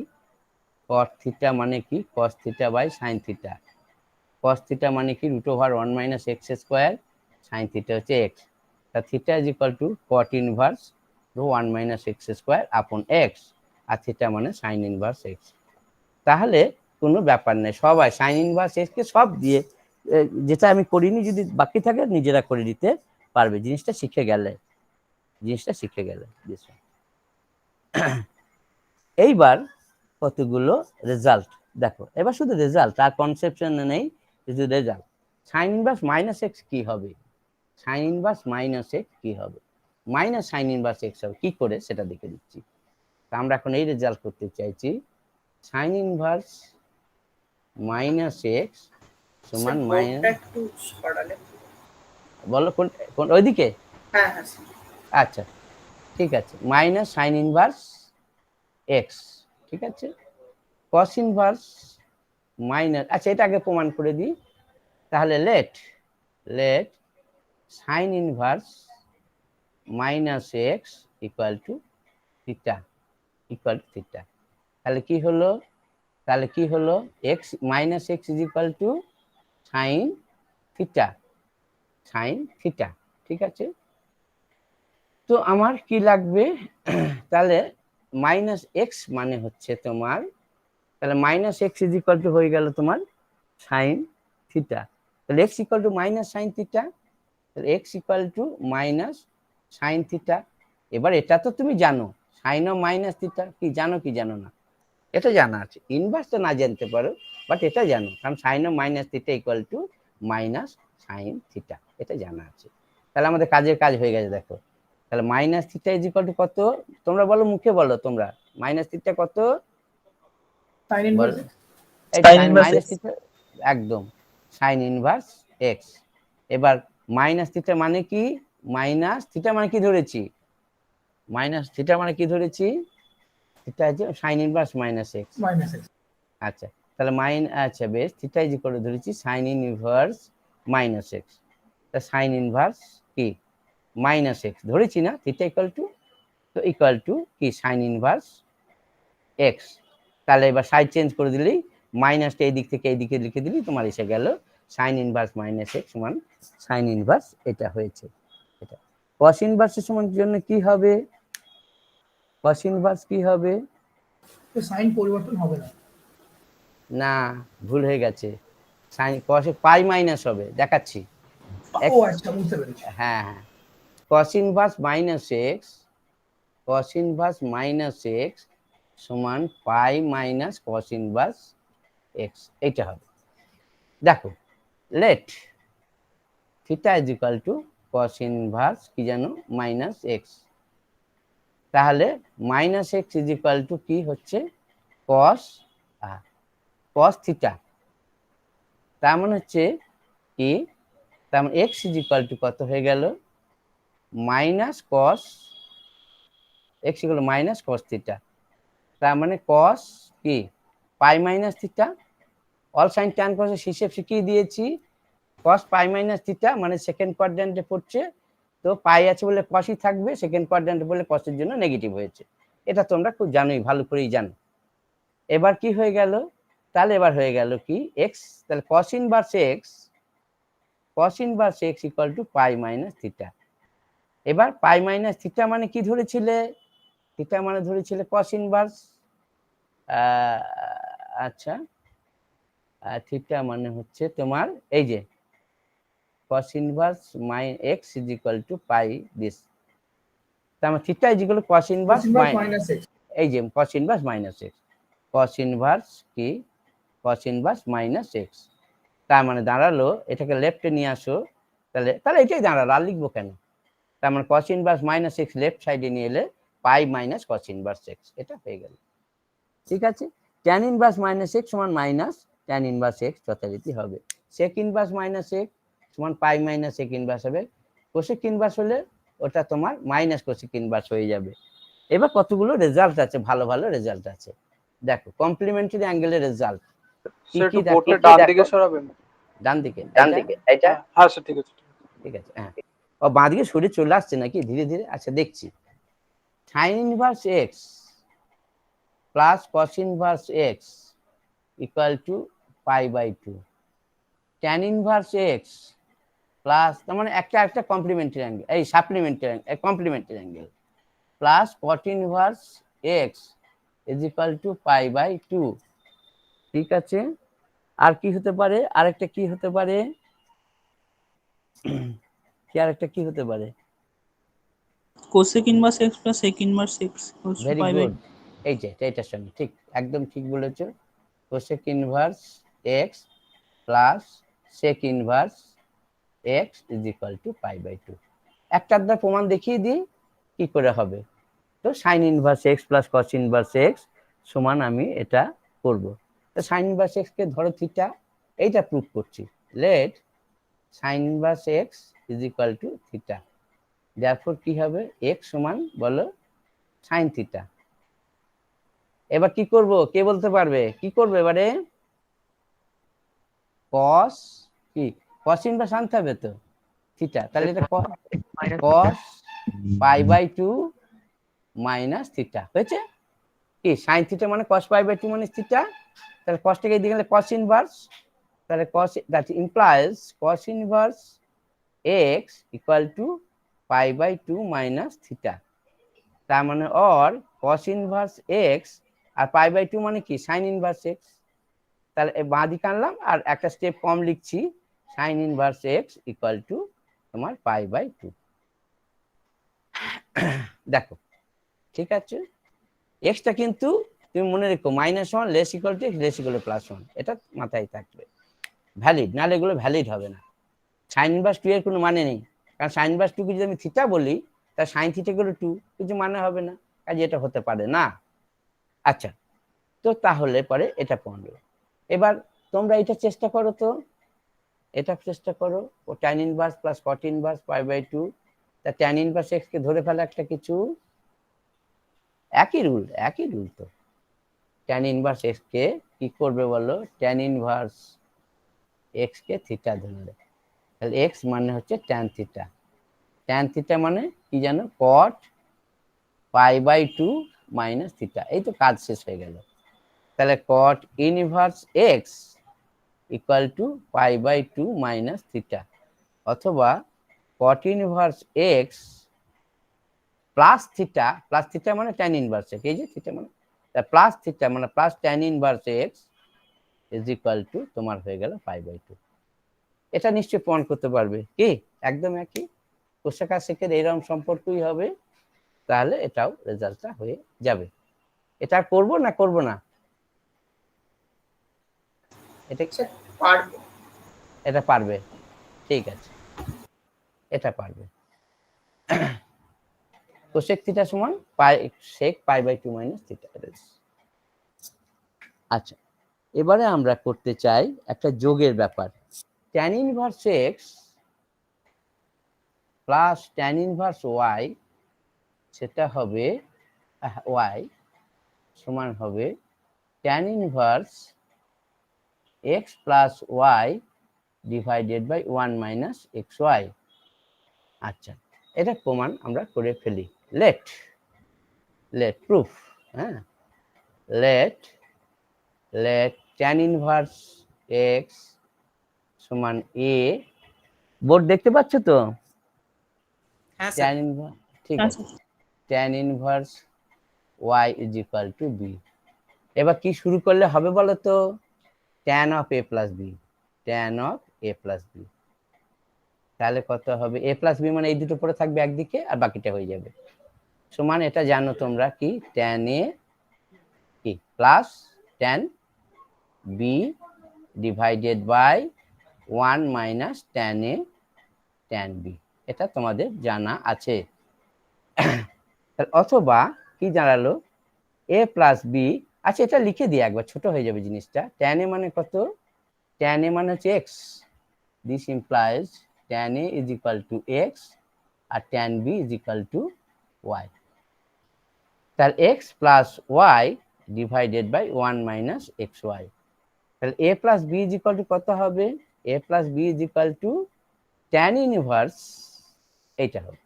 cot থিটা মানে কি cos theta by sin theta, cos theta মানে কি √1 minus x square, sin theta হচ্ছে এক্স, তা theta is equal to cot inverse √1 minus x square upon x, আর থিটা মানে sin ইনভার্স এক্স। তাহলে কোনো ব্যাপার নেই, সবাই sin ইনভার্স এক্স কে সব দিয়ে যেটা আমি করিনি যদি বাকি থাকে নিজেরা করে দিতে পারবে, জিনিসটা শিখে গেলে, জিনিসটা শিখে গেলে। এইবার কতগুলো রেজাল্ট দেখো, এবার শুধু রেজাল্ট আর কনসেপশন নেই, শুধু result. Sign inverse minus x কি হবে, সাইন ইনভার্স মাইনাস এক্স কি হবে, মাইনাস সাইন ইনভার্স এক্স হবে কি করে সেটা দেখে দিচ্ছি। তা আমরা এখন এই রেজাল্ট করতে চাইছি, সাইন ইনভার্স মাইনাস এক্স সমান মাইনাস, একটু সরালে বলো কোন কোন ওইদিকে, হ্যাঁ হ্যাঁ আচ্ছা ঠিক আছে, মাইনাস সাইন ইনভার্স এক্স, ঠিক আছে, কস ইনভার্স মাইনাস, আচ্ছা এটা আগে প্রমাণ করে দিই, তাহলে let sine inverse minus x equal to theta, তাহলে কি হলো, তাহলে কি হলো x minus x is equal to sine theta, ঠিক আছে। তো আমার কি লাগবে, তাহলে মাইনাস এক্স মানে হচ্ছে তোমার, তাহলে minus x is equal to হয়ে গেল তোমার সাইন থিটা, তাহলে x equal to minus sine theta, তাহলে x equal to minus sine theta. এবার এটা তো তুমি জানো সাইন ও মাইনাস থিটা কি জানো কি জানো না, এটা জানা আছে, ইনভার্সটা না জানতে পারো বাট এটা জানো, কারণ sine of minus theta equal to minus sine theta, এটা জানা আছে। তাহলে আমাদের কাজের কাজ হয়ে গেছে দেখো, তাহলে minus theta is equal to কত, তোমরা বলো মুখে বলো তোমরা, মাইনাস থিটা কত, সাইন ইনভার্স মাইনাস থিটা একদম সাইন ইনভার্স এক্স। এবার মাইনাস থিটা মানে কি, মাইনাস থিটা মানে কি ধরেছি, মাইনাস থিটা মানে কি ধরেছি, থিটা আছে সাইন ইনভার্স মাইনাস এক্স, আচ্ছা তাহলে আচ্ছা বেশ, থিটা ইজ ইকুয়াল টু ধরেছি সাইন ইনভার্স মাইনাস এক্স, তা সাইন ইনভার্স কি মাইনাস এক্স ধরেছি না, থিটা ইকুয়াল টু, তো ইকুয়াল টু কি সাইন ইনভার্স এক্স, তাহলে এবার সাইড চেঞ্জ করে দিলেই মাইনাসটা এই দিক থেকে এই দিকে লিখে দিলেই তোমার এসে গেল সাইন ইনভার্স মাইনাস এক্স সমান সাইন ইনভার্স, এটা হয়েছে। এটা কস ইনভার্সের সমান জন্য কি হবে, কস ইনভার্স কি হবে, তো সাইন পরিবর্তন হবে না, না ভুল হয়ে গেছে, সাইন কসে পাই মাইনাস হবে, দেখাচ্ছি, ও আচ্ছা বুঝতে পেরেছি, হ্যাঁ হ্যাঁ, cos inverse minus x, cos inverse minus x সমান pi minus cos inverse x, এইটা হবে। দেখো let theta is equal to cos inverse কি জানো মাইনাস এক্স, তাহলে minus x is equal to কি হচ্ছে কস কস থিটা, তার মানে হচ্ছে কি, তার মানে এক্স ইজ ইকুয়াল টু কত হয়ে গেল minus cos, x equal to minus cos theta, তার মানে কস কি pi minus theta, all sine tan কসের হিসেব শিখিয়ে দিয়েছি, কস পাই মাইনাস থিটা মানে সেকেন্ড কোয়াড্র্যান্টে পড়ছে, তো পাই আছে বলে কসই থাকবে, সেকেন্ড কোয়াড্র্যান্টে বলে কসের জন্য নেগেটিভ হয়েছে, এটা তোমরা খুব জানোই, ভালো করেই জানো। এবার কি হয়ে গেল, তাহলে এবার হয়ে গেল কি এক্স, তাহলে কস inverse x, cos inverse x equal two পাই মাইনাস থিটা। এবার পাই মাইনাস থিটা মানে কি ধরেছিলে, থিটা মানে ধরেছিলে কস ইনভার্স, আচ্ছা থিটা মানে হচ্ছে তোমার এই যে cos inverse x is equal to pi this, তার মানে theta is equal to cos inverse minus x, এই যে cos inverse minus x, cos inverse কি cos ইনভার্স মাইনাস x, তার মানে দাঁড়ালো এটাকে লেফটে নিয়ে আসো, তাহলে তাহলে এটাই দাঁড়ালো, আর লিখবো কেন, তার মানে cos inverse minus x left সাইডে নিয়ে এলে পাই মাইনাস cos ইনভার্স x, এটা হয়ে গেল, ঠিক আছে। tan ইনভার্স মাইনাস x সমান মাইনাস tan ইনভার্স x যথারীতি হবে, sec ইনভার্স মাইনাস x সমান পাই মাইনাস sec ইনভার্স হবে, কোসেক ইনভার্স হলে ওটা তোমার মাইনাস কোসেক ইনভার্স হয়ে যাবে। এবার কতগুলো রেজাল্ট আছে, ভালো ভালো রেজাল্ট আছে, দেখো কমপ্লিমেন্টারি অ্যাঙ্গেলের রেজাল্ট স্যার একটু বোর্ডটা ডান দিকে সরাবেন, ডান দিকে এটা হ্যাঁ স্যার ঠিক আছে ঠিক আছে, হ্যাঁ ও বাঁ দিকে সরে চলে আসছে নাকি ধীরে ধীরে, আচ্ছা দেখছি sine inverse x, plus cos inverse x equal to π/2, tan inverse x plus, তার মানে একটা কমপ্লিমেন্টারি অ্যাঙ্গেল, এই supplementary complementary angle, plus cot inverse x is equal to π/2। ঠিক আছে, আর কি হতে পারে, আরেকটা কি হতে পারে, কি আরেকটা কি হতে পারে? cosec inverse x plus sec inverse x equals to very pi by good, এই যে এটার সঙ্গে ঠিক, একদম ঠিক বলেছো। cosec inverse x plus sec inverse x is equal to π/2। একটা আধটা প্রমাণ দেখিয়ে দিই কি করে হবে। তো sign inverse x plus cos inverse x সমান আমি এটা করব। তো সাইন ইনভার্স এক্স কে ধরো থিটা, এইটা প্রুভ করছি। Let sine inverse x is equal to theta, therefore কি হবে, এক্স সমান বলো সাইন থিটা। এবার কি করব, কে বলতে পারবে কি করবে এবারে? cos, কি cos ইনভার্স আনতে হবে তো থিটা, তাহলে এটা cos π/2 মাইনাস থিটা হয়েছে কি, সাইন থিটা মানে cos π/2 মাইনাস থিটা, তাহলে cos টাকে এদিকে গেলে cos ইনভার্স, তাহলে cos that implies cos inverse x equal to π/2 minus theta, তার মানে অর cos ইনভার্স x আর π/2 মানে কি সাইন ইনভার্স x, তাহলে বাঁ দিকে আনলাম আর একটা স্টেপ কম লিখছি, sign inverse x equal to তোমার π/2। দেখো ঠিক আছে, এক্সটা কিন্তু তুমি মনে রেখো -1 less equal to less equal to +1, এটা মাথায় থাকবে, ভ্যালিড, নাহলে এগুলো ভ্যালিড হবে না। সাইন ইনভার্স 2 এর কোনো মানে নেই, কারণ সাইন ইনভার্স 2 কে যদি আমি থিটা বলি তা সাইন থিটা গুলো 2, কিছু মানে হবে না, কাজে এটা হতে পারে না। আচ্ছা, তো তাহলে পরে এটা পড়লো। এবার তোমরা এটা চেষ্টা করো, তো এটা চেষ্টা করো, ও tan inverse plus cot inverse π/2, তা tan ইনভার্স x কে ধরে ফেলা একটা কিছু, একই রুল তো। tan ইনভার্স x কে কি করবে বলো, tan ইনভার্স x কে থিটা ধরলে, তাহলে x মানে হচ্ছে tan থিটা, tan থিটা মানে কি জানো, cot π/2 মাইনাস থিটা, এই তো কাজ শেষ হয়ে গেল। তাহলে cot inverse x equal to π/2 minus theta, অথবা cot inverse x plus theta মানে tan ইনভার্স x, এই যে থিটা মানে প্লাস থিটা মানে plus tan inverse x is equal to তোমার হয়ে গেল π/2। এটা নিশ্চয়ই প্রমাণ করতে পারবে কি, একদম একই, কোষাকা সেকের এইরকম সম্পর্কই হবে, তাহলে এটাও রেজাল্টটা হয়ে যাবে। এটা করব না করব না, এটা পারবো, এটা পারবে, ঠিক আছে, এটা পারবে। কোসেক থিটা সমান sec π/2 মাইনাস থিটা। আচ্ছা, এবারে আমরা করতে চাই একটা যোগের ব্যাপার, tan inverse x plus tan inverse y, সেটা হবে y সমান হবে tan inverse x plus y divided by 1 minus xy। আচ্ছা, এটা প্রমাণ আমরা করে ফেলি, লেট প্রুফ, হ্যাঁ, লেট tan ইনভার্স x সমান a, বোর্ড দেখতে পাচ্ছ তো, হ্যাঁ tan ইনভার্স, ঠিক আছে, tan inverse y is equal two b। এবার কি শুরু করলে হবে বলো তো, tan of a plus b, tan of a plus b, তাহলে কত হবে, a প্লাস b মানে এই দুটো পরে থাকবে একদিকে আর বাকিটা হয়ে যাবে, সমান এটা জানো তোমরা কি tan a কি plus tan b divided by 1 minus tan a tan b, এটা তোমাদের জানা আছে। অথবা কি জানালো, a প্লাস b, আচ্ছা এটা লিখে দিই একবার, ছোট হয়ে যাবে জিনিসটা, tan a মানে কত, tan a মানে হচ্ছে x, this implies tan a is equal to x আর tan b is equal to y, তাহলে x plus y divided by 1 minus xy, তাহলে a plus b is equal to কত হবে, a plus b is equal to tan inverse, এইটা হবে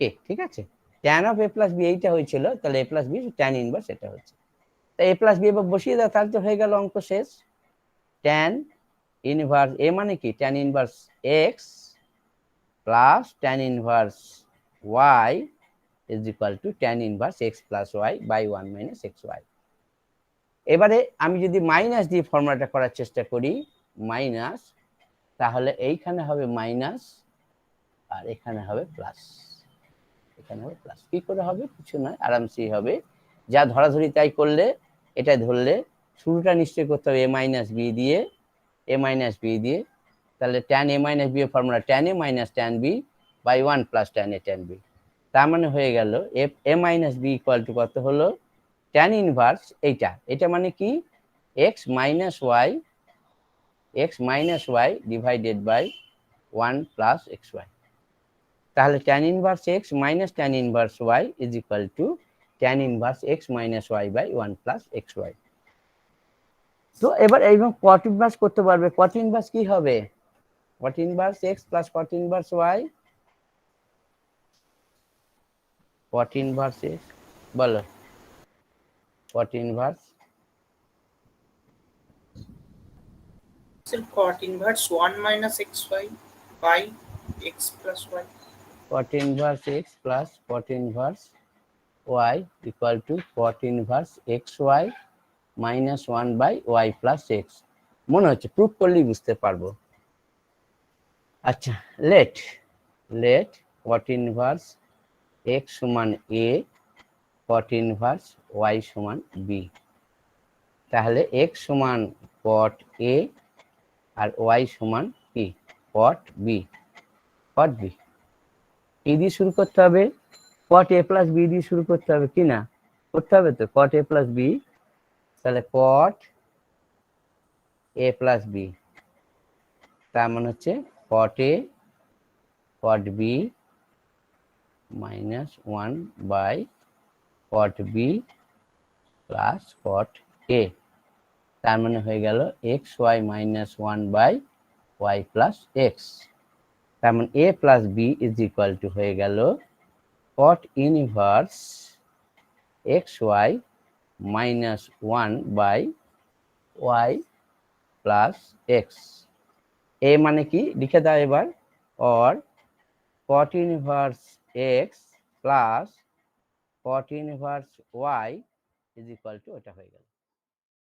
a, ঠিক আছে, tan of a plus b এইটা হয়েছিল, তাহলে a plus b tan inverse এটা হচ্ছে, তা a প্লাস বি এবার বসিয়ে দাও, তাহলে তো হয়ে গেল অঙ্ক শেষ। ট্যান ইনভার্স এ মানে কি tan inverse x plus tan inverse y is equal to tan inverse x plus y by 1 minus x y. এবারে আমি যদি মাইনাস দিয়ে ফর্মুলাটা করার চেষ্টা করি, মাইনাস, তাহলে এইখানে হবে মাইনাস আর এখানে হবে প্লাস, এখানে হবে প্লাস। কি করে হবে? কিছু নয়, আরামসেই হবে। যা ধরাধরি তাই করলে, এটা ধরলে শুরুটা নিশ্চয় করতে হবে এ মাইনাস বি দিয়ে, এ মাইনাস বি দিয়ে। তাহলে ট্যান এ মাইনাস বি এর formula tan a minus tan b by 1 plus tan a tan b. তার মানে হয়ে গেল a minus b equal to কত হলো ট্যান ইনভার্স এইটা, এটা মানে কি x minus y divided by 1 plus x y. তাহলে tan inverse x minus tan inverse y is equal to tan inverse x minus y by 1 plus x y. তো এবার এইরকম কট ইনভার্স করতে পারবে। কট ইনভার্স কি হবে? Cot inverse x plus cot inverse y, cot inverse x, বলো cot inverse cot inverse 1 minus xy by x plus y. cot inverse x plus cot inverse y equal to cot inverse xy minus 1 by y plus x। মনে হচ্ছে proof করলেই বুঝতে পারবো। আচ্ছা, late cot inverse x সমান a, cot inverse y সমান b। তাহলে x সমান cot a আর y সমান কি cot b। cot b এ দিয়ে শুরু করতে হবে, cot a প্লাস b দিয়ে শুরু করতে হবে কি না? করতে হবে তো, cot a প্লাস b। তাহলে cot a প্লাস b, তার মানে হচ্ছে cot a cot b minus 1 by cot b plus cot a। তার মানে হয়ে গেল x y minus 1 by y plus x. তার মানে a plus b is equal to হয়ে গেল cot inverse x y minus 1 by y plus x. এ মানে কি লিখে দাও এবার, or cot inverse x plus cot inverse y is equal to, ওটা হয়ে গেল।